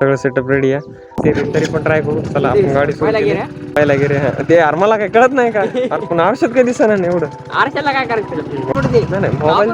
सगळं setup ready आहे. ते तरी पण ट्राय करू. चला आपण गाडी सुरू केली. पहिला गेले ते आम्हाला काही कळत नाही का आपण आरशात काही दिसणार नाही एवढं. आरशाला काय करायचं नाही मोबाईल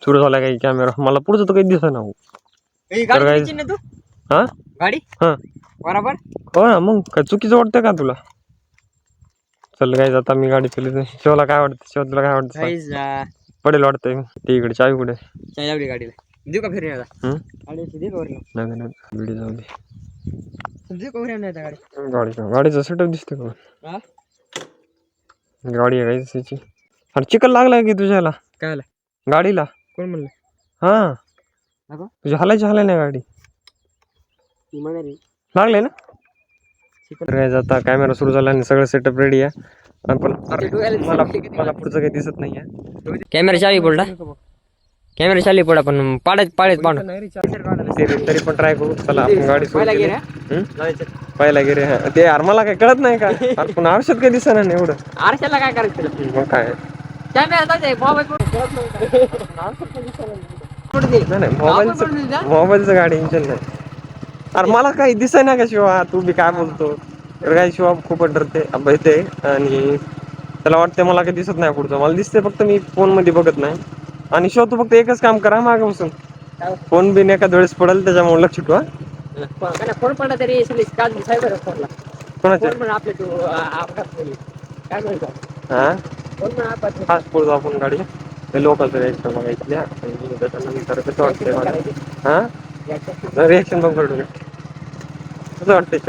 सुरू झाला काही कॅमेरा मला पुढचं तर काही दिसत ना. तू हा गाडी हा बरोबर हो ना. मग काय चुकीचं वाटतं का तुला? चल काय आता मी गाडी चलवते. शिवला काय वाटतं? शिव तुला काय वाटतं? पडेल वाटतंय ते इकडे चावी कुठे लावली गाडीला देऊ का फिरून गाडी जाऊ दे. गाडीचा सेटअप दिसते का? गाडी आहे काहीची. अरे चिकल लागलाय की तुझ्याला काय गाडीला? कोण म्हणलं? हा तुझ्या हलाय नाही गाडी लागले ना. आता कॅमेरा सुरू झाला आणि सगळं सेटअप रेडी आहे. पण मला पुढचं काही दिसत नाही आहे. कॅमेरा चावी पडला. कॅमेरा चावी पडा पण पाडत तरी पण ट्राय करू. चला आपण गाडी सुरू केली. पहिला गेले ते आम्हाला काही कळत नाही का आपण आरशात काही दिसणार नाही एवढं. आरशाला काय करायचं? मग काय मोबाईलचं गाडी इंजन नाही. अरे मला काही दिसाय ना का शिवा. तू बी काय बोलतो काय शिवा. खूप डरते अभयते आणि त्याला वाटते मला काही दिसत नाही पुढचं. मला दिसते फक्त मी फोन मध्ये बघत नाही. आणि शिवा तू फक्त एकच काम करा मागे बसून फोन बिन एखाद्या वेळेस पडेल त्याच्यामुळे लक्ष ठेवा. फोन पडला तरी आपण गाडी लोकलचं रिएक्शन बघायच्या त्याच्यानंतर कसं वाटतंय. हा रिएक्शन बघ कसं वाटतंय.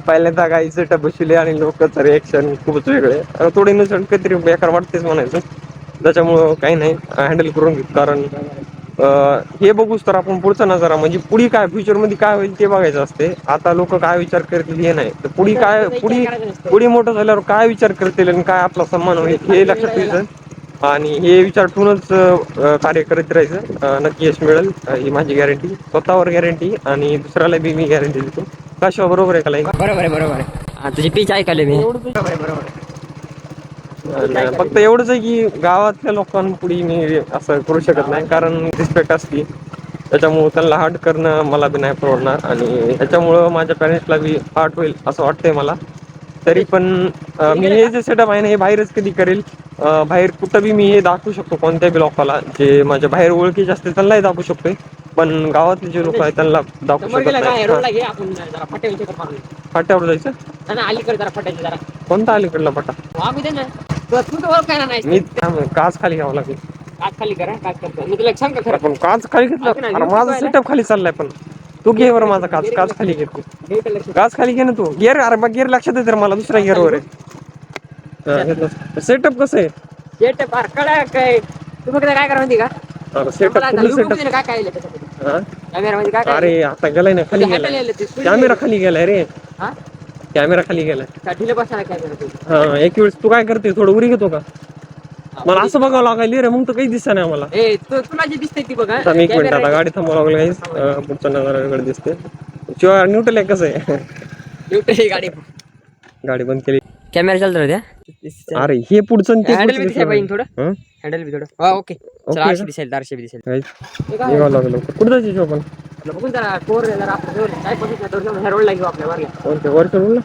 पहिल्यांदा काही सेटअप बसले आणि लोकचं रिएक्शन खूपच वेगळे. थोडी इनोसंट काहीतरी बेकार वाटतेच म्हणायचं. त्याच्यामुळं काही नाही हँडल करून घेऊ. कारण हे बघूच तर आपण पुढचा नजारा म्हणजे पुढे काय फ्युचर मध्ये काय होईल ते बघायचं असते. आता लोक काय विचार करतील हे नाही तर पुढे मोठं झाल्यावर काय विचार करतील आणि काय आपला सन्मान होईल हे लक्षात घ्यायचं. आणि हे विचार ठेवूनच कार्य करत राहायचं. नक्की यश मिळेल ही माझी गॅरंटी. स्वतःवर गॅरंटी आणि दुसऱ्याला बी मी गॅरंटी देतो. का शिवा बरोबर आहे का? बरोबर आहे. तुझी पीच ऐकायला मी फक्त एवढंच आहे की गावातल्या लोकांपुढे मी असं करू शकत नाही. कारण रिस्पेक्ट असते त्याच्यामुळं त्यांना हार्ट करणं मला बी नाही परवडणार. आणि त्याच्यामुळं माझ्या पॅरेंट्सला बी हार्ट होईल असं वाटतंय मला. तरी पण मी हे जे सेटअप आहे ना हे बाहेरच कधी करेल. बाहेर कुठं बी मी हे दाखवू शकतो कोणत्या बी लोकांना जे माझ्या बाहेर ओळखीचे असते त्यांनाही दाखवू शकतोय. पण गावातले जे लोक आहेत त्यांना दाखवू शकत नाही. फाट्यावर जायचं अलीकडे जरा फटायचं जरा. कोणता अलीकडला पटा? मी काच खाली घ्यावं लागेल. काच खाली करा. काच करतो मी तुला सांग का पण काच खाली घेतलं माझा सेटअप खाली चाललाय. पण तू घे बरं माझा काच खाली घे. काच खाली घे ना तू. गिअर अरे बघ गिअर लक्षात येते मला दुसऱ्या गिअरवर आहे. सेटअप कसं आहे? सेटअप काय काय तू फक्त काय करा माहिती का? सेटअप काय काय कॅमेरामध्ये काय अरे आता गेलाय ना खाली गेलाय. कॅमेरा खाली गेलाय रे. कॅमेरा खाली गेलाय. ढिले बसणार कॅमेरा. हा एक वेळेस तू काय करते थोडं उरी घेतो का? मला असं बघावं लागायला रे मग तर काही दिसत नाही मला. तुला जी दिसते ती बघा. एक मिनिट आता गाडी थांबवावं लागेल. पुढचा नजारा वेगळं दिसते. शिवाय न्यूट्रल आहे कसं आहे? गाडी बंद केली. कॅमेरा चालतो त्या. अरे हे पुढचं हँडल बी थोडं. हँडल बी थोडं. ओके. आरशे दिसेल. निघावं लागलं. कुठं जायची शो पण? बघून जरा कोर जरा आपल्या काय पद्धतीने रोडला घेऊ आपल्या वरला. वरच्या रोडला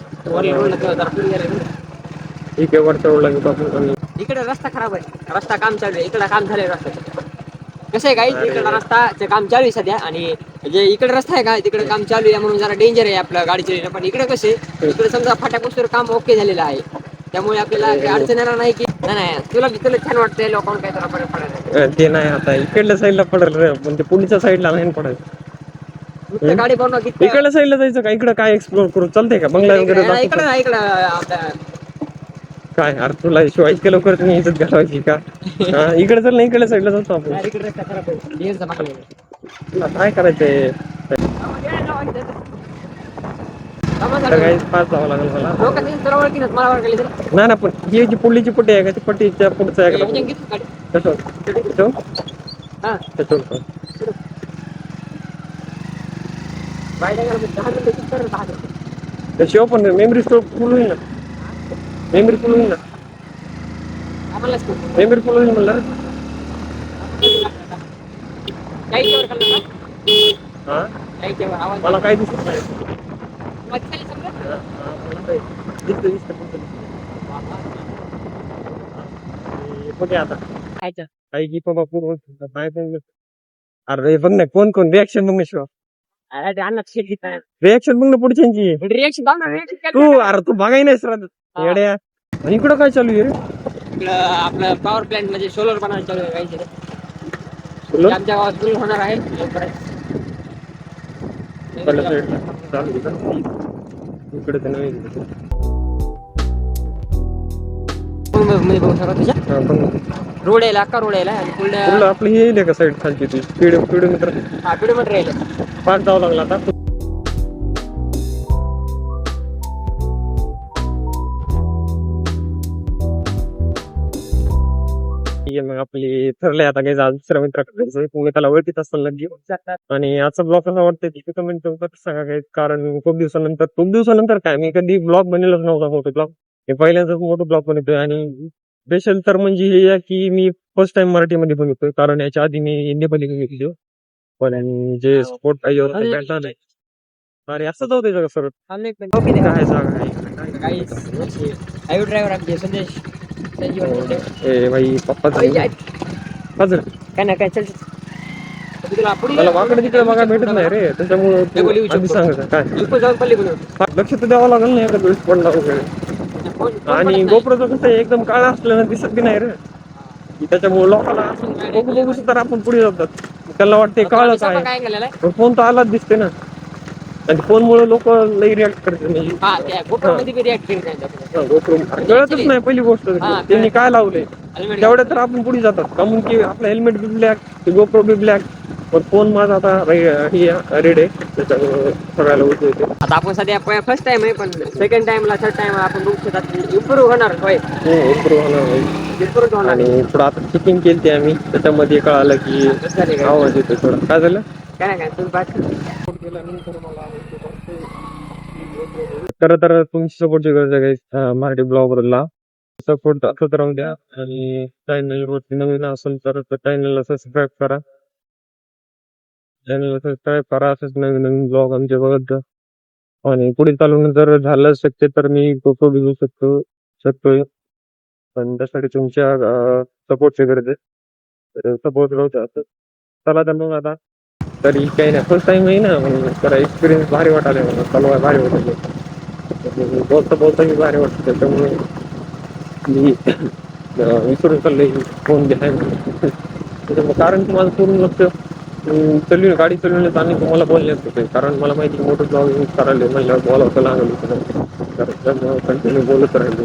ठीक आहे. वरच्या रोडला घेऊ आपण. इकडे रस्ता खराब आहे. रस्ता काम चालू आहे. इकडे काम झालंय रस्ता. कसं आहे काही इकडे रस्ताचं काम चालू आहे सध्या. आणि जे इकडे रस्ता आहे का तिकडे काम चालू आहे म्हणून जरा डेंजर आहे आपल्या गाडीचं. पण इकडे कसे इकडे समजा फाट्यापासून काम ओके झालेलं आहे. त्यामुळे आपल्याला काही अडचण येणार नाही की नाही. तुला छान वाटतंय लोकांना काय जरा फरक पडायला ते नाही. आता इकडल्या साईडला पडेल रे पण ते पुढच्या साईडला नाही पडायचं. गाडी बनवा इकडल्या साईडला जायचं का? इकडे काय एक्सप्लोर करू चालतंय का? बंगला वगैरे इकडे आपल्या काय अरे तुला शिवाय इतक्या लवकर तुम्ही इज्जत घालवायची का? इकडे चल ना. इकडल्या साईडला जातो आपण. तुला काय करायचंय? पास जावं लागेल मला. नाही ना पण ही जी पुढलीची पट्टी आहे का ती पट्टीच्या पुढचं आहे का? शिव पण मेमरी स्टोर फुल होईल ना. मेमरी फुल होईल म्हणलं. लाईटवर खाल्लं ना? हा लाईटवर आवाज मला काही दिसत नाही. आवाज खाली समजलं? हा, मला काही दिसतं फक्त. हे बघ आता खायचं. काही की बाबा पूर्ण काय पण. अरे बघ ना कोण कोण रिॲक्शन बघ ना शिवा. अरे ते अन्नात शेत घेत नाही. रिॲक्शन बघ ना पुढच्यांची. रिएक्शन दाव ना, रिएक्शन तू अरे तू बघाय नाही सर हा. येड्या. आणि इकडं काय चालू आहे रे? इकडं आपलं पॉवर प्लॅन्ट म्हणजे सोलर बनवायचं चालू आहे काहीतरी. तुला आमच्या गावात सुरू होणार आहे. इकडल्या साईडला चालू आहे का? इकडे तर नाही. मध्ये बघू शकता तुझ्या हा पण रोड यायला अख्खा रोड यायला आणि पुढल्या पुढलं आपलं हे येईल का साईड खालची ती किलोमीटर किलोमीटर राहिलं. पाच जावं लागला आता. मग आपली ठरलंय आता काही दुसऱ्या मित्राकडे तुम्ही त्याला ओळखीत असताना घेऊन जातात. आणि आजचा ब्लॉग असं वाटतं की कमेंट सांगा काय, कारण खूप दिवसानंतर काय मी कधी ब्लॉग बनवलाच नव्हता मोठे ब्लॉग. हे पहिल्यांदाच मोठं ब्लॉग बनवतोय. आणि स्पेशल तर म्हणजे हे आहे की मी फर्स्ट टाइम मराठीमध्ये बनवतोय, कारण याच्या आधी मी नेपाली व्हिडिओ पण आणि जे स्पोर्ट पाहिजे होता ते भेटला नाही. अरे असंच होतं जगा सर काय जागा हायवे ड्रायव्हर आमचे संदेश ए भाई पप्पा काय ना काय चल मला वाकडे तिकडे बघा भेटत नाही रे, त्याच्यामुळे आधी सांगा काय लक्ष तर द्यावं लागेल ना एका वेळेस पडला वगैरे. आणि गोप्रोचं कसं आहे, एकदम काळा असलं ना दिसत बी नाही रे, त्याच्यामुळे लोकांना बघू तर आपण पुढे जातात, त्यांना वाटते काळच आहे, फोन तर आलाच दिसते ना. आणि फोन मुळे लोक लई रिॲक्ट करते, म्हणजे कळतच नाही पहिली गोष्ट त्यांनी काय लावलंय. तेवढ्या तर आपण पुढे जातात का, म्हणून की आपलं हेल्मेट बी ब्लॅक, गोप्रो बी ब्लॅक, पण फोन माझा आता रेड आहे, त्याच्यामुळे सगळ्याला उठू येते. आता आपण सध्या फर्स्ट टाइम आहे, पण सेकंड टाइमला थर्ड टाइम आपण बघू शकतात इम्प्रूव्ह होणार. इम्प्रूव्ह होणार. आणि थोडं आता चेकिंग केली आम्ही, त्याच्यामध्ये कळालं की आवाज येतो थोडं. काय झालं काय नाही काय तुम्ही खरं तर तुमची सपोर्टची गरज आहे मराठी ब्लॉगरला. सपोर्ट असंच राहू द्या. आणि चॅनल वरती नवीन असेल तर चॅनलला सबस्क्राईब करा. असंच नवीन नवीन ब्लॉग आमचे बघत जा. आणि पुढे चालून जर झालं शक्य तर मी फोटो घेऊ शकतोय, पण त्यासाठी तुमच्या सपोर्टची गरज आहे. सपोर्ट राहू द्या. चला तर मग आता तरी काही नाही, फर्स्ट टाइम आहे ना, म्हणून जरा एक्सपिरियन्स भारी वाटायला मला, चालवाय भारी वाटत, बोलता मी भारी वाटतं, त्याच्यामुळे मी विसरून चाललंय फोन घ्यायला. कारण की माझं पूर्ण लक्ष गाडी चालवण्यात आणि तुम्हाला बोलण्यात होते, कारण मला माहिती मोठं ब्लॉग यूज करायला म्हणल्यावर बोलावं लागलं, कंटिन्यू बोलत राहिलो.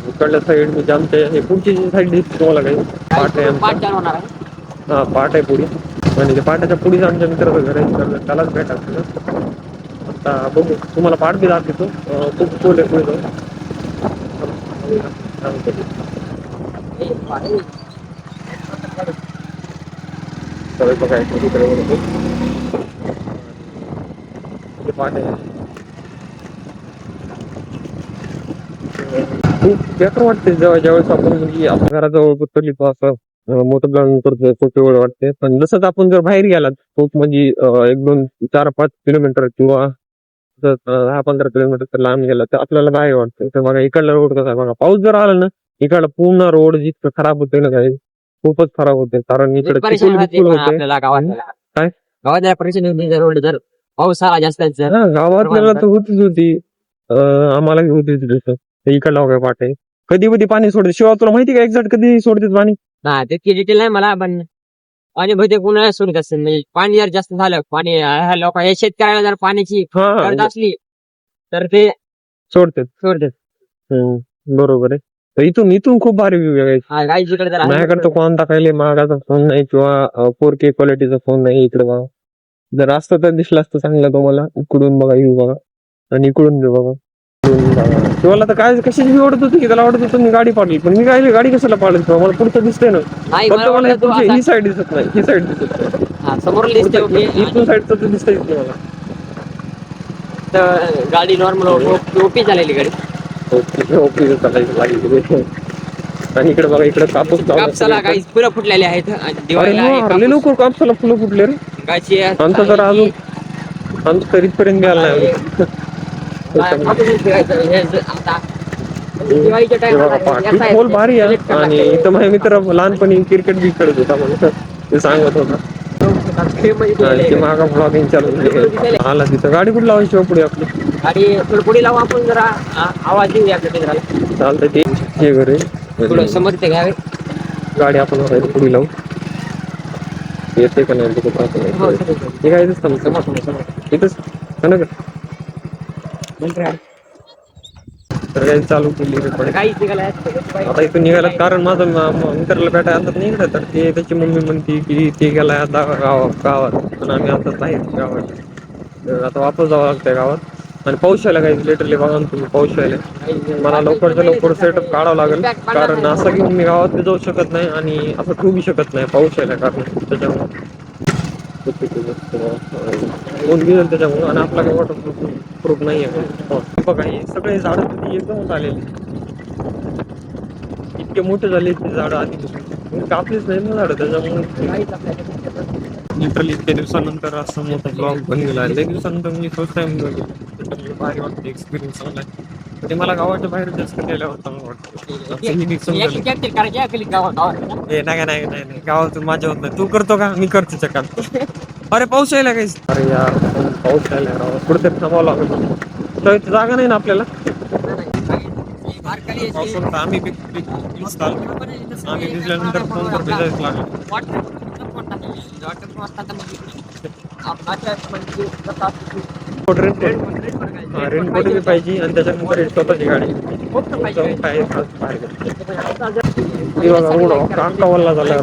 इकडल्या साईड म्हणजे आमच्या हे पुढची साईड दिसते तुम्हाला काही पाठ आहे, हा पाठ आहे पुढे, आणि पाट्याच्या पुढेच आमच्या मित्राचं घर आहे, त्यालाच भेटायचं. आता बघू, तुम्हाला पाठ बी दाखवतो, खूप खोल आहे पुढे जाऊन. पाठ आहे, खूप बेटर वाटते ज्यावेळेस आपण म्हणजे आपल्या घराजवळ पुतली असं मोठं ग्राउंड करतोय, खूप एवढं वाटते. पण जसंच आपण जर बाहेर गेलात खूप म्हणजे 1-2-4-5 किलोमीटर किंवा 10-15 किलोमीटर तर लांब गेला तर आपल्याला बाहेर वाटतं. तर बघा इकडला रोड कसा आहे बघा, पाऊस जर आला ना इकडला पूर्ण रोड जितकं खराब होते ना, काही खूपच खराब होते, कारण इकडे काय रोड जर पाऊस आला जास्त गावातल्याला तर होती आम्हाला होती तसं. इकडला वगैरे पाठ आहे, कधी कधी पाणी सोडते. शिवाय तुला माहिती का एक्झॅक्ट कधी सोडते पाणी? नाही ते डिटेल नाही मला, पण पाणी बहुतेक उन्हाळ्यात सोडत असेल, म्हणजे पाणी जर जास्त झालं, पाणी लोक या शेतकऱ्याला जर पाण्याची गरज असली तर ते सोडतात. बरोबर आहे. तर इथून खूप भारी व्ह्यू आहे. माझ्याकडे तर कोणता काही महागाचा फोन नाही किंवा 4K क्वालिटीचा फोन नाही. इकडे बघा, जर असतं तर दिसलं असतं चांगलं तुम्हाला. इकडून बघा व्ह्यू बघा, आणि इकडून बघा. शिवाला तर काय कशाची मी ओढत होती की त्याला वाटत होतं मी गाडी पाडली, पण मी गाडी कशाला पाडली, मला पुढचं दिसतंय ना, फक्त मला ही साईड दिसत नाही, ही साईड दिसत नाही, समोर इथून साईडचं तर दिसतंय मला. गाडी नॉर्मल ओपी झालेली गाडी, ओपी चालायची लागली. आणि इकडे बघा इकडे कापूस कापसाला काही फुलं फुटलेली आहेत आणि दिवाळीला हे अरे लवकर कापूस कापसाला फुलं फुटले रे. गायची आमचं तर अजून आमचं तर इथपर्यंत गेलं नाही अजून. आता दिवाळीच्या टाइमला खोल भारी आहे. आणि इथं माझे मित्र लहानपणी क्रिकेट बी खेळत होता म्हणून ते सांगत होता. ते मागा ब्लॉगिंग चालू झाली. आला तिथं गाडी कुठं लावायची पुढे आपली गाडी थोडी पुढे लावू आपण जरा आवाज देऊया आपल्या मित्राला. चालतं ते हे घरी थोडं समोर ते घ्यावे गाडी आपण पुढे लावू. येते का नाही हे काय इथंच तर काही चालू केली आता इथून निघायला कारण माझं मित्राला भेटायला आणतात नाही ना तर ते त्याची मम्मी म्हणते की ते गेलाय आता गावात पण आम्ही आता बाहेर गावात आता वापस जावं लागतंय गावात आणि पाऊस यायला काही लिटरली बघा ना तुम्ही पाऊस यायला मला लवकरच्या लवकर सेटअप काढावं लागेल कारण असं घेऊन मी गावात जाऊ शकत नाही आणि असं ठेवू बी शकत नाही पाऊस यायला कारण त्याच्यामुळे कोण घेईल त्याच्यामुळे आणि आपला काही वॉटर प्रूफ नाही आहे बघा हे सगळे झाडं कधी एकदमच आलेले इतके मोठे झाले ते झाडं आधी कापलीच नाही ना झाडं त्याच्यामुळे लिटरली इतक्या दिवसानंतर असं मोठा ब्लॉग बनलेला आहे लई दिवसानंतर मी फर्स्ट टाइम त्याच्यामुळे भारी वाटतं एक्सपिरियन्स चांगला आहे ते मला गावाच्या बाहेर जास्त गेल्यावर चांगलं वाटतं नाही गावातून माझ्या होत नाही तू करतो का मी करतो चकात अरे पाऊस यायला काही अरे यार पाऊस यायला कुठेतरी थांबावं लागत जागा नाही ना आपल्याला आम्ही भिजल्यानंतर फोन तर भिजायच लागला रेनकोट बी पाहिजे आणि त्याच्यानंतर स्वतःची गाडी काका वल्ला झाला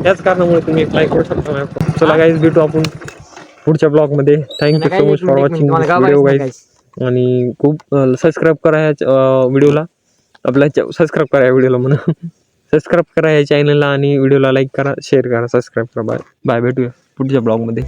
त्याच कारणामुळे तुम्ही लाईक करू शकता चला गाईज भेटू आपण पुढच्या ब्लॉग मध्ये thank you so much for watching video guys आणि खूप सबस्क्राईब करा ह्या व्हिडिओला आपल्या सबस्क्राईब करा या व्हिडिओला म्हणा सबस्क्राईब करा या चॅनलला आणि व्हिडिओला लाईक करा शेअर करा सबस्क्राईब करा बाय भेटूया पुढच्या ब्लॉग मध्ये